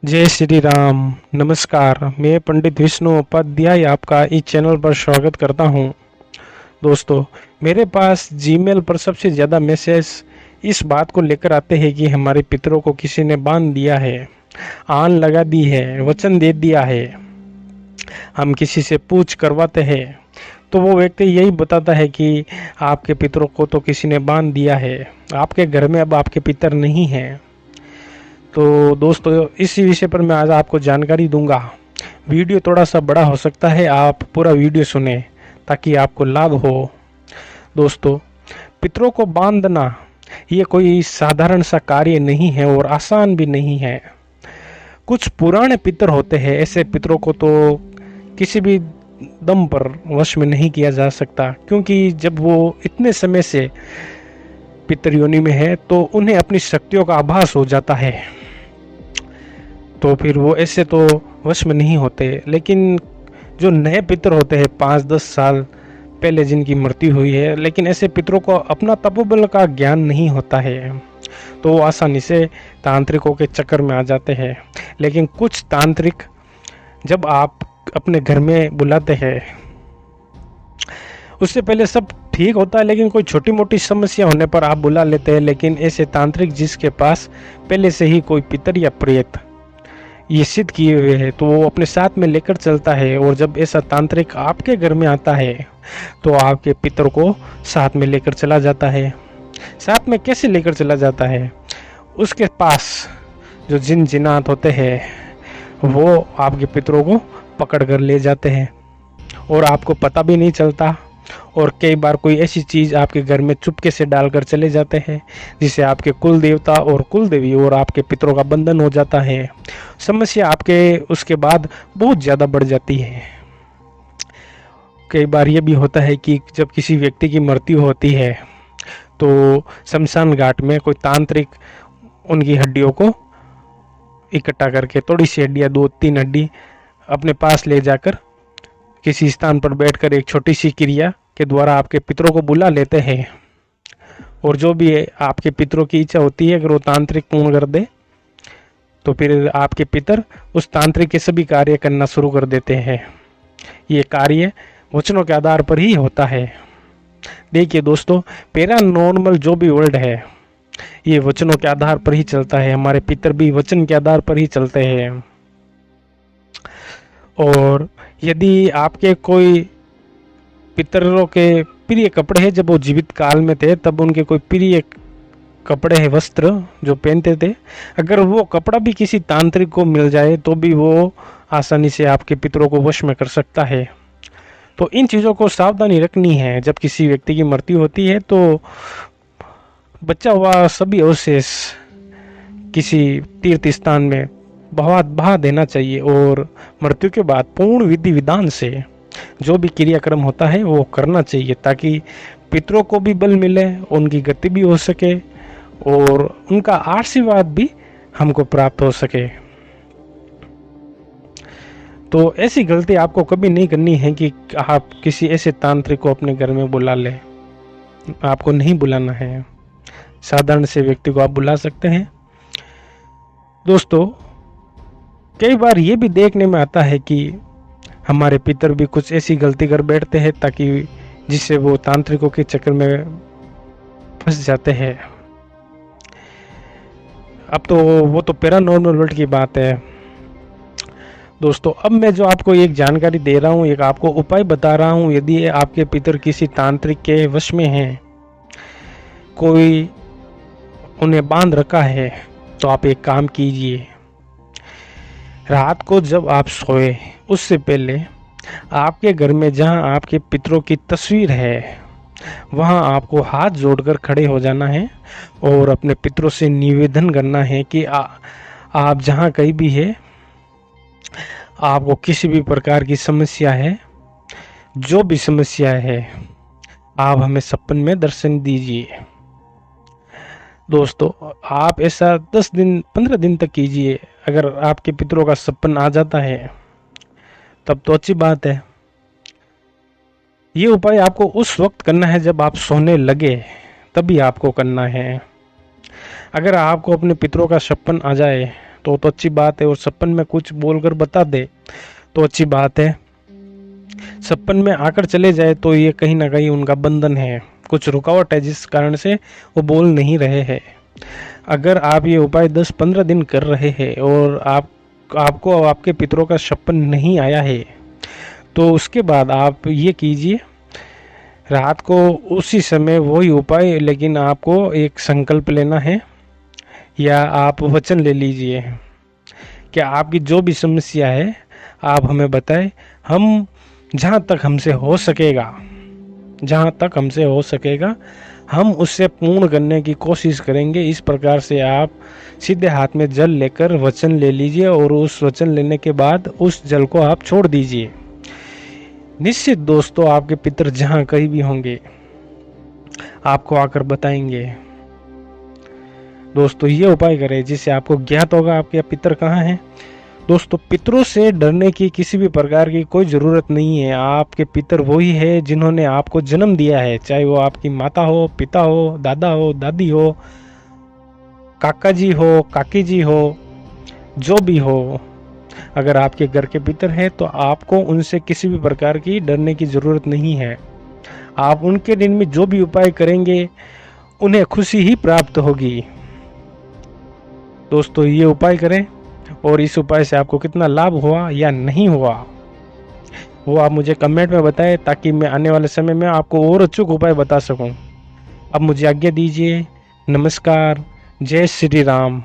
जय श्री राम। नमस्कार, मैं पंडित विष्णु उपाध्याय आपका इस चैनल पर स्वागत करता हूं। दोस्तों, मेरे पास जीमेल पर सबसे ज़्यादा मैसेज इस बात को लेकर आते हैं कि हमारे पितरों को किसी ने बांध दिया है, आन लगा दी है, वचन दे दिया है। हम किसी से पूछ करवाते हैं तो वो व्यक्ति यही बताता है कि आपके पितरों को तो किसी ने बांध दिया है, आपके घर में अब आपके पितर नहीं हैं। तो दोस्तों, इसी विषय पर मैं आज आपको जानकारी दूंगा। वीडियो थोड़ा सा बड़ा हो सकता है, आप पूरा वीडियो सुने ताकि आपको लाभ हो। दोस्तों, पितरों को बांधना ये कोई साधारण सा कार्य नहीं है और आसान भी नहीं है। कुछ पुराने पितर होते हैं, ऐसे पितरों को तो किसी भी दम पर वश में नहीं किया जा सकता, क्योंकि जब वो इतने समय से पितर योनि में है तो उन्हें अपनी शक्तियों का आभास हो जाता है, तो फिर वो ऐसे तो वश में नहीं होते। लेकिन जो नए पितर होते हैं 5-10 साल पहले जिनकी मृत्यु हुई है, लेकिन ऐसे पितरों को अपना तपोबल का ज्ञान नहीं होता है, तो वो आसानी से तांत्रिकों के चक्कर में आ जाते हैं। लेकिन कुछ तांत्रिक जब आप अपने घर में बुलाते हैं, उससे पहले सब ठीक होता है, लेकिन कोई छोटी मोटी समस्या होने पर आप बुला लेते हैं। लेकिन ऐसे तांत्रिक जिसके पास पहले से ही कोई पितर या प्रेत ये सिद्ध किए हुए हैं, तो वो अपने साथ में लेकर चलता है। और जब ऐसा तांत्रिक आपके घर में आता है तो आपके पितर को साथ में लेकर चला जाता है। साथ में कैसे लेकर चला जाता है? उसके पास जो जिन जिनात होते हैं वो आपके पितरों को पकड़ कर ले जाते हैं और आपको पता भी नहीं चलता। और कई बार कोई ऐसी चीज़ आपके घर में चुपके से डालकर चले जाते हैं जिससे आपके कुल देवता और कुल देवी और आपके पितरों का बंधन हो जाता है। समस्या आपके उसके बाद बहुत ज़्यादा बढ़ जाती है। कई बार ये भी होता है कि जब किसी व्यक्ति की मृत्यु होती है तो शमशान घाट में कोई तांत्रिक उनकी हड्डियों को इकट्ठा करके, थोड़ी सी हड्डियाँ, 2-3 हड्डी अपने पास ले जाकर किसी स्थान पर बैठकर एक छोटी सी क्रिया के द्वारा आपके पितरों को बुला लेते हैं। और जो भी है आपके पितरों की इच्छा होती है, अगर वो तांत्रिक पूर्ण कर दे तो फिर आपके पितर उस तांत्रिक के सभी कार्य करना शुरू कर देते हैं। ये कार्य वचनों के आधार पर ही होता है। देखिए दोस्तों, पैरानॉर्मल जो भी वर्ल्ड है ये वचनों के आधार पर ही चलता है। हमारे पितर भी वचन के आधार पर ही चलते हैं। और यदि आपके कोई पितरों के प्रिय कपड़े हैं, जब वो जीवित काल में थे तब उनके कोई प्रिय कपड़े हैं, वस्त्र जो पहनते थे, अगर वो कपड़ा भी किसी तांत्रिक को मिल जाए तो भी वो आसानी से आपके पितरों को वश में कर सकता है। तो इन चीज़ों को सावधानी रखनी है। जब किसी व्यक्ति की मृत्यु होती है तो बचा हुआ सभी अवशेष किसी तीर्थ स्थान में बहा देना चाहिए और मृत्यु के बाद पूर्ण विधि विधान से जो भी क्रियाक्रम होता है वो करना चाहिए, ताकि पितरों को भी बल मिले, उनकी गति भी हो सके और उनका आशीर्वाद भी हमको प्राप्त हो सके। तो ऐसी गलती आपको कभी नहीं करनी है कि आप किसी ऐसे तांत्रिक को अपने घर में बुला लें। आपको नहीं बुलाना है, साधारण से व्यक्ति को आप बुला सकते हैं। दोस्तों, कई बार ये भी देखने में आता है कि हमारे पितर भी कुछ ऐसी गलती कर बैठते हैं ताकि जिससे वो तांत्रिकों के चक्कर में फंस जाते हैं। अब तो वो तो पैरानॉर्मल वर्ल्ड की बात है। दोस्तों, अब मैं जो आपको एक जानकारी दे रहा हूँ, एक आपको उपाय बता रहा हूँ। यदि आपके पितर किसी तांत्रिक के वश में हैं, कोई उन्हें बांध रखा है, तो आप एक काम कीजिए। रात को जब आप सोए उससे पहले आपके घर में जहां आपके पितरों की तस्वीर है वहां आपको हाथ जोड़कर खड़े हो जाना है और अपने पितरों से निवेदन करना है कि आप जहां कहीं भी है, आपको किसी भी प्रकार की समस्या है, जो भी समस्या है, आप हमें सपन में दर्शन दीजिए। दोस्तों, आप ऐसा 10 दिन 15 दिन तक कीजिए। अगर आपके पितरों का सपन आ जाता है तब तो अच्छी बात है। ये उपाय आपको उस वक्त करना है जब आप सोने लगे, तभी आपको करना है। अगर आपको अपने पितरों का सपन आ जाए तो अच्छी बात है, और सपन में कुछ बोलकर बता दे तो अच्छी बात है। सपन में आकर चले जाए तो ये कहीं ना कहीं उनका बंधन है, कुछ रुकावट है जिस कारण से वो बोल नहीं रहे हैं। अगर आप ये उपाय 10-15 दिन कर रहे हैं और आपको आपके पितरों का सपन नहीं आया है, तो उसके बाद आप ये कीजिए, रात को उसी समय वही उपाय, लेकिन आपको एक संकल्प लेना है या आप वचन ले लीजिए कि आपकी जो भी समस्या है आप हमें बताएं, हम जहाँ तक हमसे हो सकेगा हम उससे पूर्ण करने की कोशिश करेंगे। इस प्रकार से आप सीधे हाथ में जल लेकर वचन ले लीजिए और उस वचन लेने के बाद उस जल को आप छोड़ दीजिए। निश्चित दोस्तों, आपके पितर जहाँ कहीं भी होंगे आपको आकर बताएंगे। दोस्तों ये उपाय करें जिससे आपको ज्ञात होगा आपके पितर कहाँ हैं। दोस्तों, पितरों से डरने की किसी भी प्रकार की कोई ज़रूरत नहीं है। आपके पितर वही है जिन्होंने आपको जन्म दिया है, चाहे वो आपकी माता हो, पिता हो, दादा हो, दादी हो, काका जी हो, काकी जी हो, जो भी हो। अगर आपके घर के पितर हैं तो आपको उनसे किसी भी प्रकार की डरने की ज़रूरत नहीं है। आप उनके दिन में जो भी उपाय करेंगे उन्हें खुशी ही प्राप्त होगी। दोस्तों ये उपाय करें, और इस उपाय से आपको कितना लाभ हुआ या नहीं हुआ वो आप मुझे कमेंट में बताएं, ताकि मैं आने वाले समय में आपको और अचूक उपाय बता सकूं। अब मुझे आज्ञा दीजिए। नमस्कार। जय श्री राम।